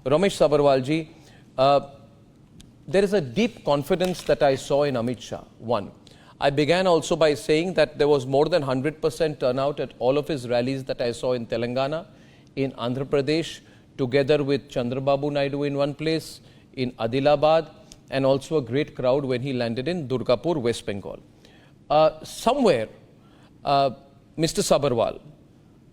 Ramesh Sabarwal ji, there is a deep confidence that I saw in Amit Shah. One, I began also by saying that there was more than 100% turnout at all of his rallies that I saw in Telangana, in Andhra Pradesh, together with Chandrababu Naidu in one place, in Adilabad, and also a great crowd when he landed in Durgapur, West Bengal. Somewhere, Mr. Sabarwal,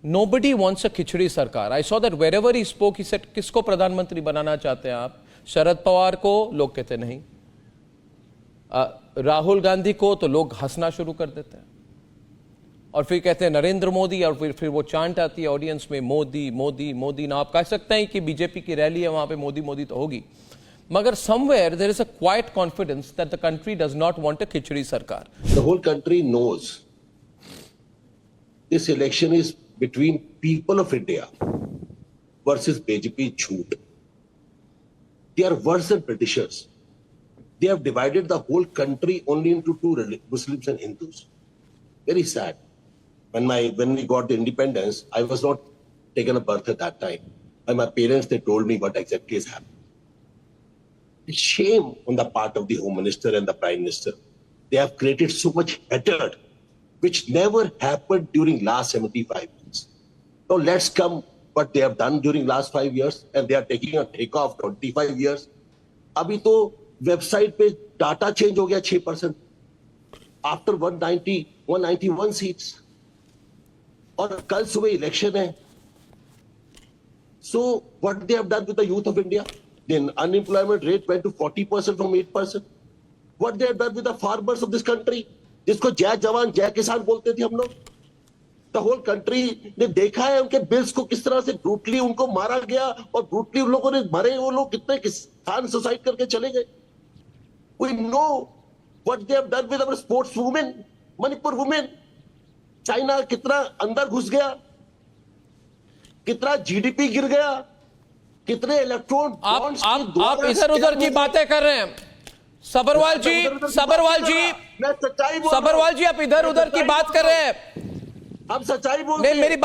nobody wants a Khichdi Sarkar. I saw that wherever he spoke, he said, किसको प्रधानमंत्री बनाना चाहते हैं आप? शरद पवार को लोग कहते नहीं, राहुल गांधी को तो लोग हंसना शुरू कर देते हैं, और फिर कहते हैं नरेंद्र मोदी, और फिर वो चांट आती है ऑडियंस में, मोदी मोदी मोदी। ना आप कह सकते हैं कि बीजेपी की रैली है, वहां पे मोदी मोदी तो होगी, मगर somewhere there is a quiet confidence that the country does not want a Khichdi Sarkar. The whole country knows this election is between people of India versus BJP Jhoot. They are worse than Britishers. They have divided the whole country only into two religions, Muslims and Hindus. Very sad. When we got the independence, I was not taken a birth at that time. And my parents, they told me what exactly has happened. It's shame on the part of the Home Minister and the Prime Minister. They have created so much hatred, which never happened during last 75 years. Now let's come what they have done during last 5 years, and they are taking a takeoff 25 years. अभी तो website पे data change हो गया 6% after 191 seats, और कल सुबह election है. So what they have done with the youth of India? The unemployment rate went to 40% from 8%. What they have done with the farmers of this country, जिसको जय जवान जय किसान बोलते थे हम लोग, the whole country ने देखा है उनके बिल्स को किस तरह से ब्रूटली उनको मारा गया, और ब्रूटली उन लोगों ने मरे, वो लोग कितने किसान सुसाइड करके चले गए. We know what they have done with our sports women, Manipur women. China कितना अंदर घुस गया, कितना जीडीपी गिर गया, कितने इलेक्ट्रॉन बॉन्ड्स आप इधर उधर की बातें कर रहे हैं. सबरवाल जी आप इधर उधर की बात कर रहे हैं. हम सच्चाई बोलते हैं. नहीं, मेरी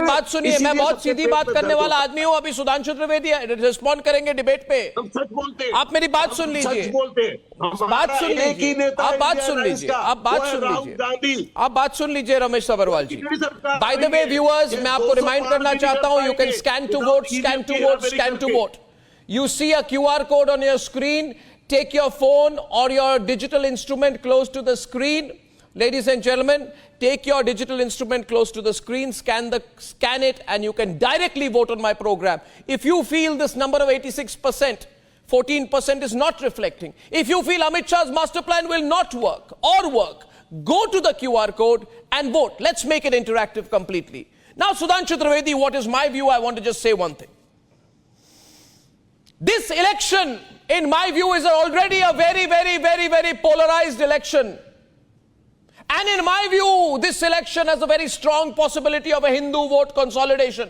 बात सुनिए, मैं बहुत सीधी बात करने वाला आदमी हूं. अभी सुधांशु त्रिवेदी रिस्पॉन्ड करेंगे डिबेट पे. हम सच बोलते हैं. आप मेरी बात सुन लीजिए, आप बात सुन लीजिए Ramesh Sabharwal ji. By the way viewers, मैं आपको रिमाइंड करना चाहता हूं, you can scan to vote. You see a QR code on your screen. Take your phone or your digital instrument close to the screen. Ladies and gentlemen, take your digital instrument close to the screen, scan it, and you can directly vote on my program. If you feel this number of 86%, 14% is not reflecting, if you feel Amit Shah's master plan will not work or work, go to the QR code and vote. Let's make it interactive completely. Now, Sudhanshu Trivedi, what is my view? I want to just say one thing. This election, in my view, is already a very, very, very, very polarized election. And in my view, this election has a very strong possibility of a Hindu vote consolidation.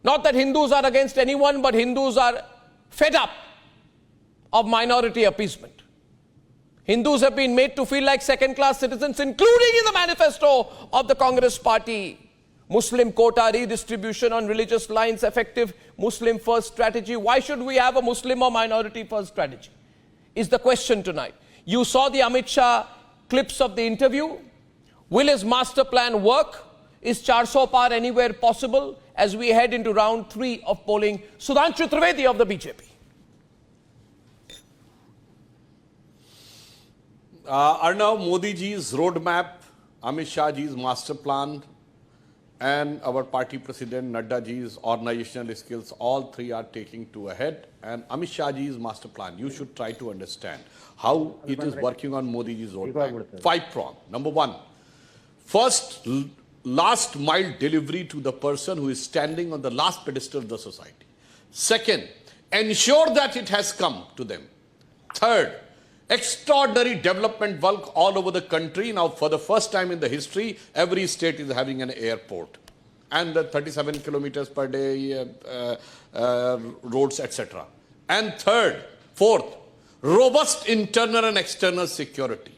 Not that Hindus are against anyone, but Hindus are fed up of minority appeasement. Hindus have been made to feel like second-class citizens, including in the manifesto of the Congress party. Muslim quota redistribution on religious lines, effective Muslim first strategy. Why should we have a Muslim or minority first strategy? Is the question tonight. You saw the Amit Shah clips of the interview. Will his master plan work? Is 400 par anywhere possible as we head into round 3 of polling? Sudhanshu Trivedi of the BJP. Arnav, Modi ji's roadmap, Amit Shah ji's master plan, and our party president Nadda ji's organizational skills, all three are taking to a head. And Amit Shah ji's master plan, you should try to understand how it is working on Modi ji's roadmap. 5-prong. Number 1, first last mile delivery to the person who is standing on the last pedestal of the society. Second, ensure that it has come to them. Third, extraordinary development work all over the country. Now, for the first time in the history, every state is having an airport. And 37 kilometers per day roads, etc. And fourth, robust internal and external security.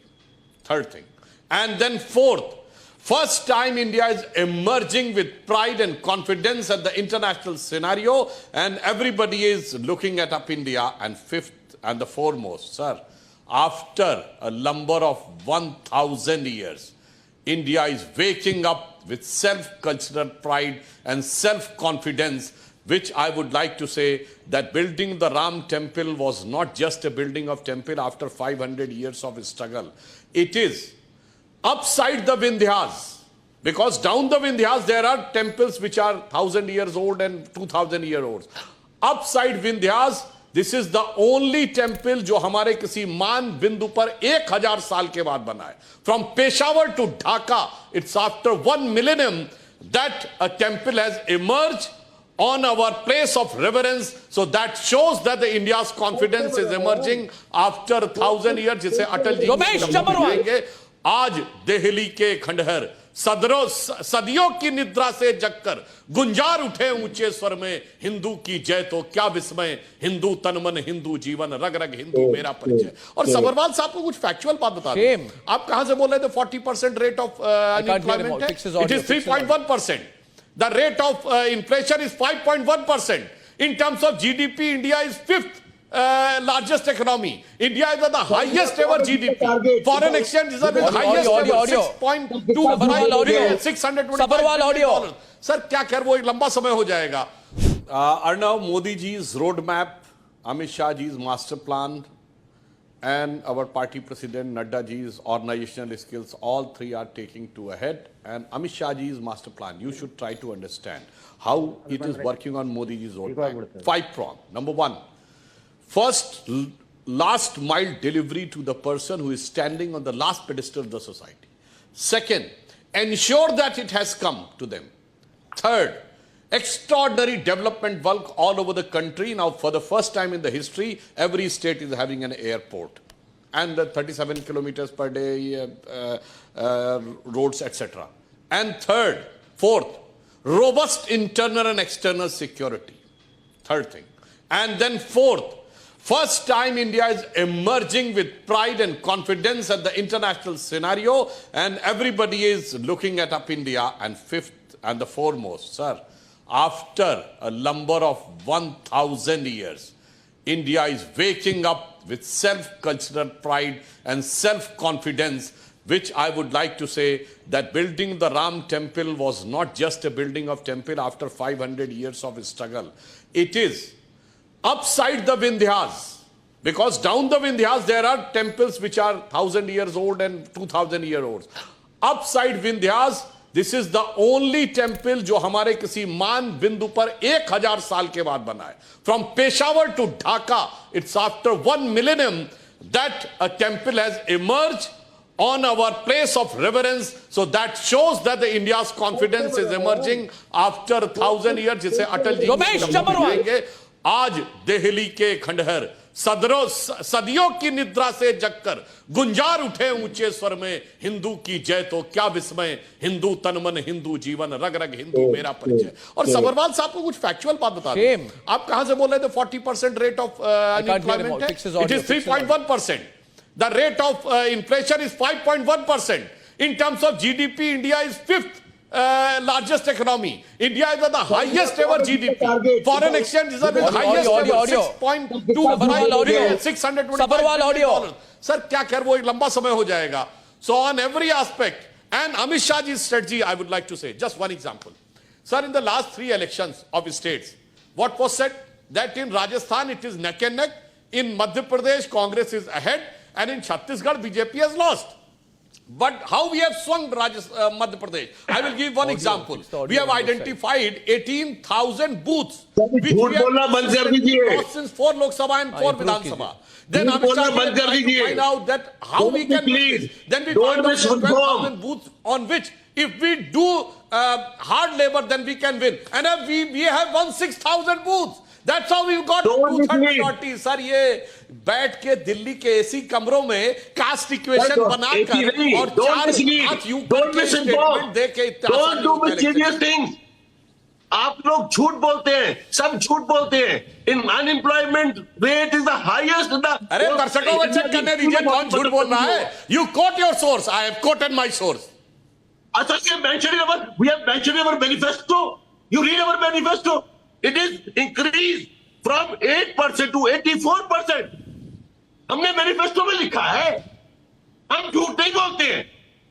Third thing. And then fourth, First time India is emerging with pride and confidence at the international scenario, and everybody is looking at India. And fifth and the foremost, sir, after a number of 1,000 years, India is waking up with self-cultural pride and self-confidence, which I would like to say that building the Ram temple was not just a building of temple after 500 years of struggle. It is upside the Vindhyas, because down the Vindhyas there are temples which are 1,000 years old and 2,000 years old. Upside Vindhyas, this is the only temple जो हमारे किसी मान बिंदु पर 1000 साल के बाद बना है. From Peshawar to Dhaka, it's after 1 millennium that a temple has emerged on our place of reverence. So that shows that the India's confidence is emerging after 1,000 years. जिसे अटल जी रमेश चबरवाल आज दिल्ली के खंडहर सदियों की निद्रा से जगकर गुंजार उठे ऊंचे स्वर में हिंदू की जय तो क्या विस्मय, हिंदू तन मन हिंदू जीवन रग रग हिंदू मेरा परिचय. और सबरवाल साहब को कुछ फैक्चुअल बात बता दें. आप कहां से बोल रहे थे 40% रेट ऑफ अनएम्प्लॉयमेंट है? It is 3.1%. The rate of inflation is 5.1%. In terms of GDP, India is fifth largest economy. India is at the highest ever GDP. Foreign exchange is at the highest ever 6.25 $625 billion. Sir, क्या कर वो एक लंबा समय हो जाएगा. Arnav, Modi ji's roadmap, Amit Shah ji's master plan, and our party president Nadda ji's organizational skills, all three are taking to a head. And Amit Shah ji's master plan, you should try to understand how it is working on Modi ji's roadmap. 5-prong. Number one, first, last mile delivery to the person who is standing on the last pedestal of the society. Second, ensure that it has come to them. Third, extraordinary development work all over the country. Now, for the first time in the history, every state is having an airport. And 37 kilometers per day roads, etc. And third, fourth, robust internal and external security. Third thing. And then fourth, first time India is emerging with pride and confidence at the international scenario, and everybody is looking at India. And fifth and the foremost, sir, after a number of 1,000 years, India is waking up with self-cultural pride and self-confidence, which I would like to say that building the Ram temple was not just a building of temple after 500 years of struggle. It is upside the Vindhyas, because down the Vindhyas there are temples which are 1,000 years old and 2,000 years old. Upside Vindhyas, this is the only temple जो हमारे किसी मान बिंदु पर 1000 साल के बाद बना है. From Peshawar to Dhaka, it's after 1 millennium that a temple has emerged on our place of reverence. So that shows that the India's confidence is emerging after 1,000 years. जिसे अटल जी रमेश चबरवाल आज दिल्ली के खंडहर सदियों की निद्रा से जगकर गुंजार उठे ऊंचे स्वर में हिंदू की जय तो क्या विस्मय, हिंदू तन मन हिंदू जीवन रग रग हिंदू मेरा परिचय. और सबरवाल साहब को कुछ फैक्चुअल बात बता दें. आप कहां से बोल रहे थे 40% रेट ऑफ अनएम्प्लॉयमेंट है? It is 3.1%. The rate of inflation is 5.1%. In terms of GDP, India is fifth largest economy. India is at the highest ever GDP. Foreign exchange is at the highest ever 6.25 $625 billion. Sir, क्या कर वो एक लंबा समय हो जाएगा. So on every aspect, and Amit Shah ji's strategy, I would like to say just one example. Sir, in the last 3 elections of states, what was said? That in Rajasthan it is neck and neck. In Madhya Pradesh, Congress is ahead, and in Chhattisgarh, BJP has lost. But how we have swung Madhya Pradesh? I will give one example. We have identified 18,000 booths which we have lost since 4 Lok Sabha and 4 Vidhan Sabha. Then Amit Shah will find out that how we can do this. Then we find out 12,000 booths on which if we do hard labor, then we can win. And we have won 6,000 booths. That's how we've got 2/3 majority. Sir, ये बैठ के दिल्ली के AC कमरों में cast equation बनाकर और 4 UP के statement दे के आप लोग झूठ बोलते हैं, सब झूठ बोलते हैं. In unemployment rate is the highest. अरे दर्शकों को चेक करने दीजिए कौन झूठ बोल रहा है. You quote your source. I have quoted my source. We have mentioned our manifesto. You read our manifesto. It is increased from 8% to 84%. हमने मैनिफेस्टो में लिखा है. हम झूठ नहीं बोलते हैं.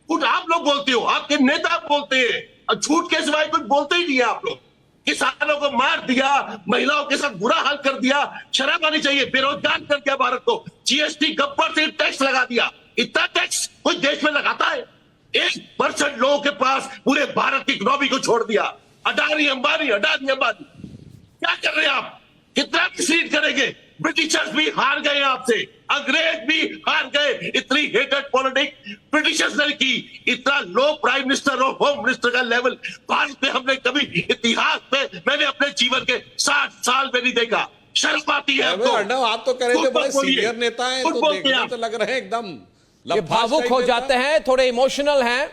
कुछ आप लोग बोलते हो, आपके नेता बोलते हैं. और झूठ के सिवाय कुछ बोलते ही नहीं है आप लोग. किसानों को मार दिया, महिलाओं के साथ बुरा हाल कर दिया. शर्म आनी चाहिए. बेरोजगार कर दिया भारत को. जीएसटी गब्बर से टैक्स लगा दिया. इतना टैक्स कोई देश में लगाता है? 1% लोगों के पास पूरे भारत की इकोनॉमी को छोड़ दिया. अडानी अंबानी क्या कर रहे हैं आप? कितना मिसलीड करेंगे? ब्रिटिशर्स भी हार गए आपसे, अंग्रेज भी हार गए. इतनी हेटेड पॉलिटिक्स ब्रिटिशर्स ने की. इतना लो प्राइम मिनिस्टर और होम मिनिस्टर का लेवल भारत में हमने कभी इतिहास में, मैंने अपने जीवन के 60 साल में नहीं देखा. शर्म आती है आपको? अर्णव, आप तो कह रहे थे बड़े सीनियर नेता हैं, तो देखने तो लग रहे हैं एकदम ये भावुक हो जाते हैं, थोड़े इमोशनल हैं,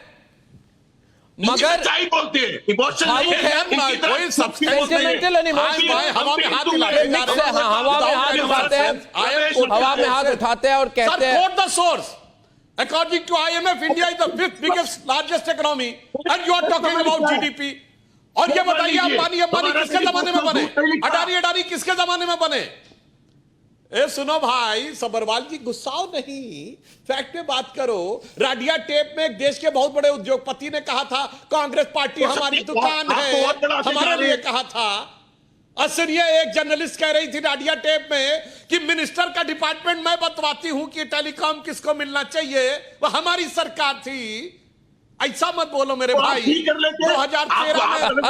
मगर बोलते हैं इमोशनल भावुक है. कोई सेंटिमेंटल एंड इमोशनल हवा में हाथ हिलाते हैं, हवा में हाथ उठाते हैं, हवा में हाथ उठाते हैं और कहते हैं. Quote the source. According to IMF, India is the 5th biggest, largest economy, and you are talking about GDP. और ये बताइए, अंबानी किसके जमाने में बने? अडानी किसके जमाने में बने? ए सुनो भाई, सबरवाल जी गुस्साओ नहीं, फैक्ट पे बात करो. राडिया टेप में एक देश के बहुत बड़े उद्योगपति ने कहा था कांग्रेस पार्टी हमारी दुकान है, हमारे लिए कहा था. सुनिए, एक जर्नलिस्ट कह रही थी राडिया टेप में कि मिनिस्टर का डिपार्टमेंट मैं बतवाती हूं कि टेलीकॉम किसको मिलना चाहिए, वो हमारी सरकार थी. ऐसा मत बोलो मेरे भाई. 2013 में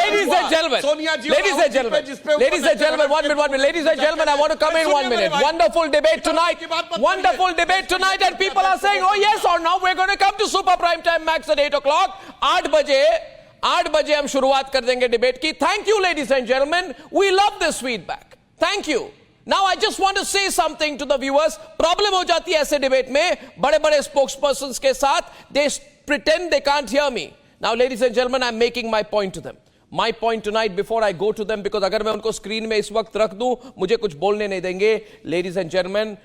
ladies and gentlemen, ladies and gentlemen, 1 minute, ladies and gentlemen, I want to come in 1 minute. Wonderful debate tonight, and people are saying, oh yes or no, we're going to come to Super Prime Time Max at 8 o'clock. 8 बजे हम शुरुआत कर देंगे debate की. Thank you, ladies and gentlemen. We love this feedback. Thank you. Now I just want to say something to the viewers. Problem हो जाती है ऐसे डिबेट में बड़े-बड़े spokespersons के साथ. They pretend they can't hear me. Now, ladies and gentlemen, I'm making my point to them. My point tonight before I go to them, because अगर मैं उनको स्क्रीन में इस वक्त रख दूं, मुझे कुछ बोलने नहीं देंगे. Ladies and gentlemen,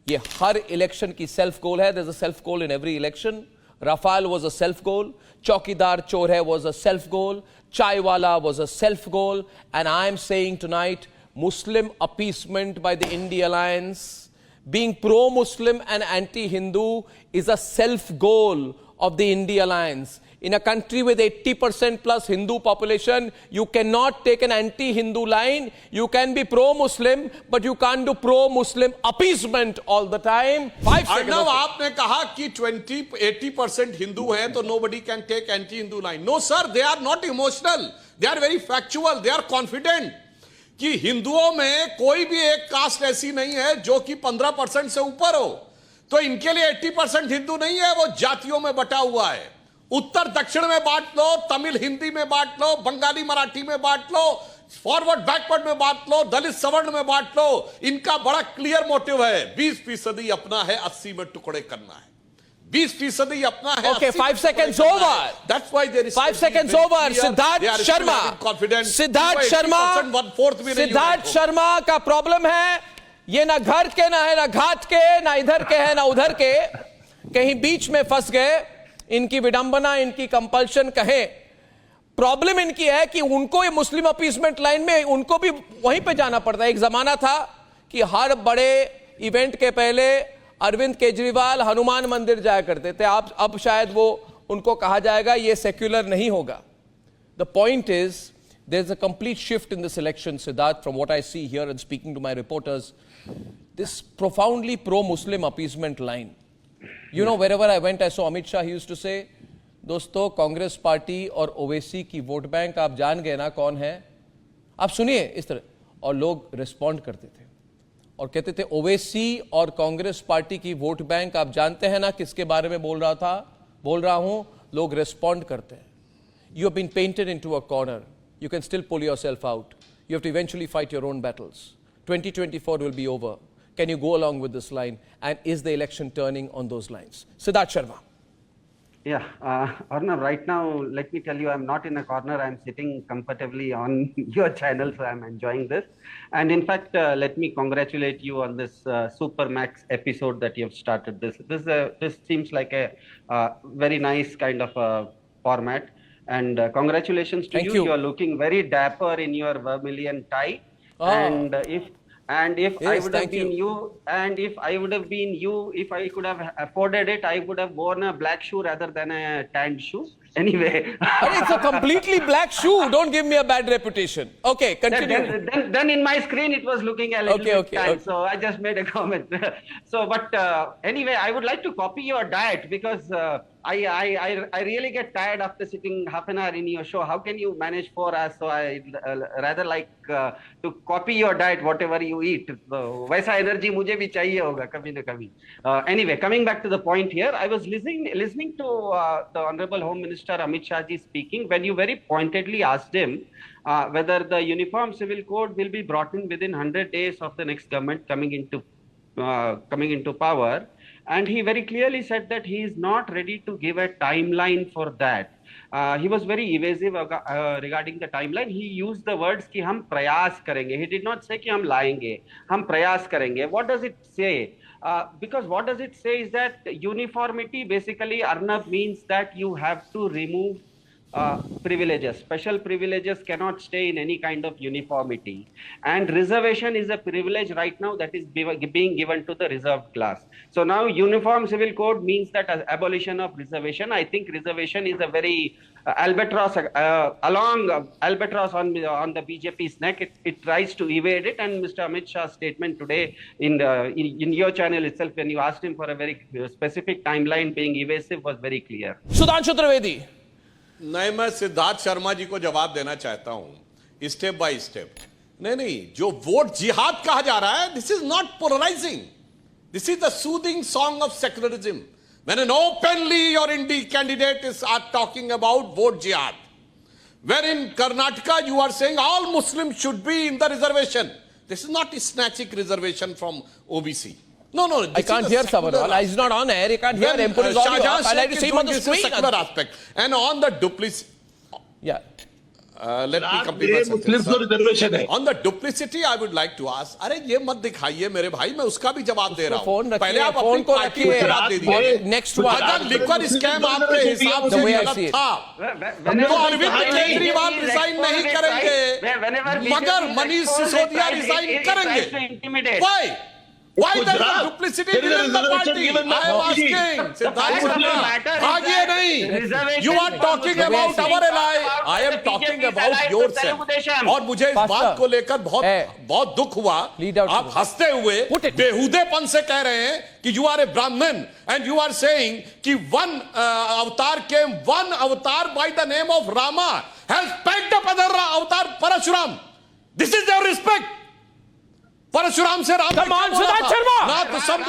ये हर इलेक्शन की सेल्फ गोल है. There's a self goal in every election. Rafale was a self goal. Chaukidar Chor Hai was a self goal. Chaiwala was a self goal. And I'm saying tonight, Muslim appeasement by the India Alliance, being pro-Muslim and anti-Hindu is a self goal of the India Alliance. In a country with 80% plus Hindu population, you cannot take an anti-Hindu line. You can be pro-Muslim, but you can't do pro-Muslim appeasement all the time. 5 seconds. Arnav, आपने कहा कि 80% Hindu हैं, तो nobody can take anti-Hindu line. No sir, they are not emotional. They are very factual. They are confident. कि हिंदुओं में कोई भी एक कास्ट ऐसी नहीं है जो कि 15% से ऊपर हो. तो इनके लिए 80% हिंदू नहीं है, वो जातियों में बटा हुआ है. उत्तर दक्षिण में बांट लो, तमिल हिंदी में बांट लो, बंगाली मराठी में बांट लो, फॉरवर्ड बैकवर्ड में बांट लो, दलित सवर्ण में बांट लो. इनका बड़ा क्लियर मोटिव है. 20% अपना है, 80 में टुकड़े करना है. 20% अपना है. Okay, 5 seconds over. That's why there is 5 seconds over. Siddharth Sharma का प्रॉब्लम है. ये ना घर के ना है, ना घाट के, ना इधर के है, ना उधर के, कहीं बीच में फंस गए. इनकी विडंबना, इनकी कंपल्शन कहें. प्रॉब्लम इनकी है कि उनको ये मुस्लिम अपीसमेंट लाइन में उनको भी वहीं पे जाना पड़ता है. एक जमाना था कि हर बड़े इवेंट के पहले अरविंद केजरीवाल हनुमान मंदिर जाया करते थे. अब शायद वो उनको कहा जाएगा ये सेक्युलर नहीं होगा. The point is there is a complete shift in this election, Siddharth, from what I see here and speaking to my reporters. This profoundly pro Muslim appeasement line. You know, wherever I went, I saw Amit Shah. He used to say, दोस्तों Congress party और ओवैसी की vote bank आप जान गए ना कौन है. आप सुनिए इस तरह. और लोग रिस्पॉन्ड करते थे और कहते थे ओवैसी और कांग्रेस पार्टी की वोट बैंक आप जानते हैं ना किसके बारे में बोल रहा हूं. लोग रिस्पॉन्ड करते हैं. You have been painted into a corner. You can still pull yourself out. You have to eventually fight your own battles. 2024 will be over. Can you go along with this line? And is the election turning on those lines? Siddharth Sharma. Yeah, Arnav, right now, let me tell you, I'm not in a corner. I'm sitting comfortably on your channel, so I'm enjoying this. And in fact, let me congratulate you on this Super Max episode that you've started. This seems like a very nice kind of format. And congratulations to Thank you. you. You are looking very dapper in your vermilion tie. Oh. And if I Yes, would have thank been you. you, and if I would have been you, if I could have afforded it, I would have worn a black shoe rather than a tanned shoe. Anyway, Arey, it's a completely black shoe. Don't give me a bad reputation. Okay, continue. then in my screen it was looking a little bit tanned, so I just made a comment. But anyway, I would like to copy your diet because I really get tired after sitting half an hour in your show. How can you manage 4 hours? So I rather like to copy your diet, whatever you eat. So वैसा energy मुझे भी चाहिए होगा कभी न कभी. Anyway, coming back to the point here, I was listening to the Honorable Home Minister Amit Shah ji speaking when you very pointedly asked him whether the Uniform Civil Code will be brought in within 100 days of the next government coming into power. And he very clearly said that he is not ready to give a timeline for that. He was very evasive regarding the timeline. He used the words कि हम प्रयास करेंगे. He did not say कि हम लाएंगे. हम प्रयास करेंगे. What does it say? Because what does it say is that uniformity basically, Arnab, means that you have to remove privileges. Special privileges cannot stay in any kind of uniformity. And reservation is a privilege right now that is being given to the reserved class. So now Uniform Civil Code means that abolition of reservation. I think reservation is a very albatross on the BJP's neck. It tries to evade it. And Mr. Amit Shah's statement today in your channel itself, when you asked him for a very specific timeline being evasive, was very clear. Sudhanshu Trivedi. नहीं, मैं सिद्धार्थ शर्मा जी को जवाब देना चाहता हूं step by step. नहीं, जो vote जिहाद कहा जा रहा है, this is not polarising. This is the soothing song of secularism. When an openly your Indi candidate is talking about vote jihad, where in Karnataka you are saying all Muslims should be in the reservation. This is not a snatching reservation from OBC. No. I can't hear Sabarwal. He's not on air. He can't hear him. Put his audio up. I like to see him on the screen. Secular aspect. And on the duplicity. Yeah. Let me complete my sentence, Muslim reservation है. On the duplicity, I would like to ask. अरे ये मत दिखाइए मेरे भाई, मैं उसका भी जवाब दे रहा हूँ. पहले आप अपनी पार्टी को जवाब दे दीजिए. Next one. अगर लिक्वर स्कैम आपके हिसाब से गलत था, तो अरविंद केजरीवाल रिजाइन नहीं करेंगे, मगर मनीष सिसोदिया रिजाइन करेंगे. Why there is a duplicity within the party? I am asking. Siddharth Sharma, भागिए नहीं. You are talking about our ally. I am talking about yourself. और मुझे इस बात को लेकर बहुत दुख हुआ. आप हंसते हुए बेहुदेपन से कह रहे हैं कि you are a Brahmin and you are saying कि one avatar by the name of Rama has picked up another avatar Parashuram. This is their respect. Parshuram से राम सिद्धार्थ शर्मा ना तो सब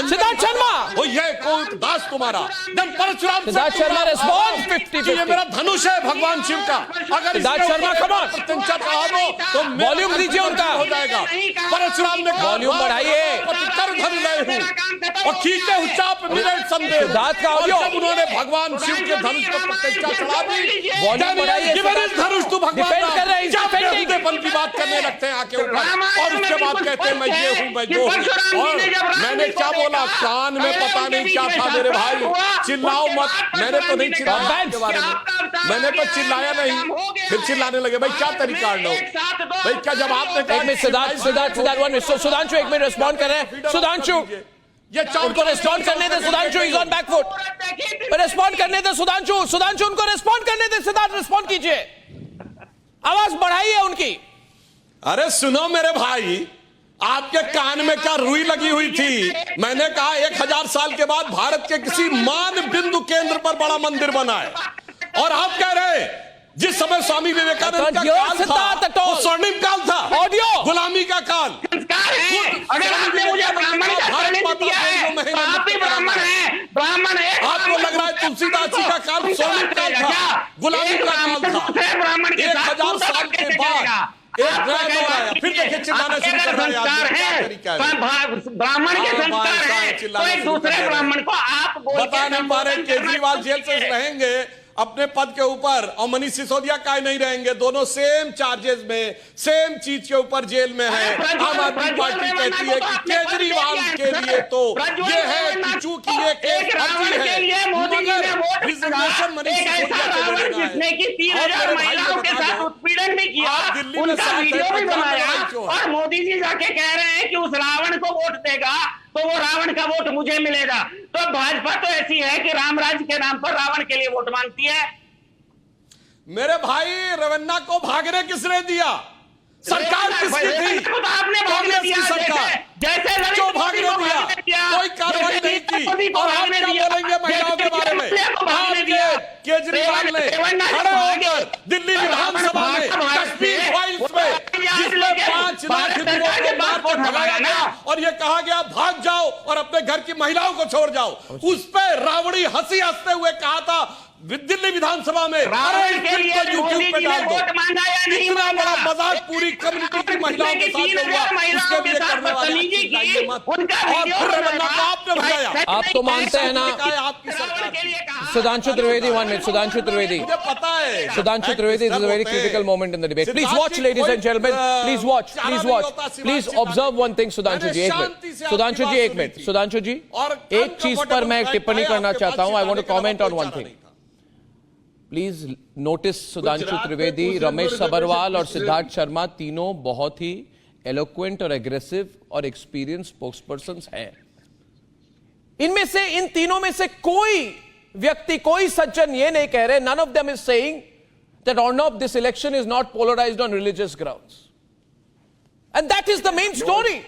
सिद्धार्थ शर्मा वो ये कोई दास तुम्हारा जब परशुराम सिद्धार्थ शर्मा रिस्पॉन्स 50-50 ये मेरा धनुष है भगवान शिव का. अगर सिद्धार्थ शर्मा कमान प्रत्यंचा कहा दो तो वॉल्यूम दीजिए उनका हो जाएगा. परशुराम ने वॉल्यूम बढ़ाइए कर धन गए हूँ और खींचे उच्चाप मिले संदेह. सिद्धार्थ का ऑडियो उन्होंने भगवान शिव के धनुष पर प्रत्यंचा चढ़ा दी. वॉल्यूम बढ़ाइए. धनुष तू भगवान कर रहे हैं की बात करने लगते हैं आके ऊपर और उसके बाद कहते हैं मैं ये हूं मैं जो हूं. और मैंने क्या बोला, कान में पता नहीं क्या था मेरे भाई. चिल्लाओ मत. मैंने तो नहीं चिल्लाया के बारे में. मैंने तो चिल्लाया नहीं. फिर चिल्लाने लगे. भाई क्या तरीका है भाई? क्या जब आपने कहा सिद्धार्थ सुधांशु 1 मिनट रिस्पॉन्ड कर रहे हैं. सुधांशु ये उनको रिस्पॉन्ड करने दे. Sudhanshu is on back foot. Respond करने दे सुधांशु उनको रिस्पॉन्ड करने दे. सिद्धार्थ रिस्पॉन्ड कीजिए. आवाज बढ़ाइए उनकी. अरे सुनो मेरे भाई, आपके कान में क्या रुई लगी हुई थी? मैंने कहा 1000 साल के बाद भारत के किसी मान बिंदु केंद्र पर बड़ा मंदिर बना है. और आप कह रहे हैं जिस समय स्वामी विवेकानंद का काल था वो स्वर्णिम काल था. ऑडियो गुलामी का काल. अगर आपने मुझे ब्राह्मण का दर्जा नहीं दिया है, आप भी ब्राह्मण हैं. आपको लग रहा है तुलसीदास मौसी का काल सोलह काल था, गुलामी का काल था। 1000 साल के बाद एक ड्राइवर आया, फिर देखिए चिल्लाना शुरू कर रहा है। ब्राह्मण के संस्कार है तो एक दूसरे ब्राह्मण को आप बता नहीं पा रहे केजरीवाल जेल से रहेंगे अपने पद के ऊपर और मनीष सिसोदिया का नहीं रहेंगे, दोनों सेम चार्जेस में सेम चीज के ऊपर जेल में है। आम आदमी पार्टी कहती है कि केजरीवाल के लिए तो ये है कि चूंकि ये केस फर्जी है, मगर रिजर्वेशन मनीष सिसोदिया को मिलेगा है। जिसने कि 3000 महिलाओं के साथ उत्पीड़न भी किया, उनका वीडियो भी बनाया और मोदी जी जाके कह रहे हैं कि उस रावण को वोट देगा तो वो रावण का वोट मुझे मिलेगा। तो भाजपा तो ऐसी है कि राम राज्य के नाम पर रावण के लिए वोट मांगती है। मेरे भाई रवन्ना को भागने किसने दिया? सरकार किसकी थी? आपने भागने दिया, कांग्रेस की सरकार जैसे क्यों भागने दिया? कोई कार्रवाई नहीं की। और आप क्या बोलेंगे महिलाओं के बारे में? केजरीवाल ने खड़े होकर दिल्ली विधानसभा में कश्मीर फाइल्स में जिसमें 5 लाख हिंदुओं को मार कर भगाया गया और यह कहा गया भाग जाओ और अपने घर की महिलाओं को छोड़ जाओ, उस पर रावड़ी हंसी हंसते हुए कहा था दिल्ली विधानसभा में, रावण के लिए यूट्यूब पे डाल दो। वोट मांगा या नहीं इतना मांगा? बड़ा मजाक पूरी कम्युनिटी की महिलाओं के साथ हुआ, उसके लिए करने वाले और फिर रवन्ना को आपने भगाया। आप तो मानते हैं ना? आपकी सरकार। Sudhanshu Trivedi, 1 minute. Sudanshu Trivedi. मुझे पता है Sudanshu Trivedi, this is a very critical moment in the debate. Please watch, ladies and gentlemen. Please watch. Please watch. Please observe one thing, Sudanshu ji. 1 minute. Sudanshu ji, 1 minute. Sudanshu ji, एक चीज पर मैं टिप्पणी करना चाहता हूं. I want to comment on one thing. Please notice Sudhanshu Trivedi, Ramesh Sabharwal और सिद्धार्थ शर्मा तीनों बहुत ही एलोक्वेंट और एग्रेसिव और एक्सपीरियंस स्पोक्सपर्सन्स हैं। इनमें से इन तीनों में से कोई व्यक्ति, कोई सज्जन ये नहीं कह रहे, none of them is saying that or not this election is not polarized on religious grounds, and that is the main story.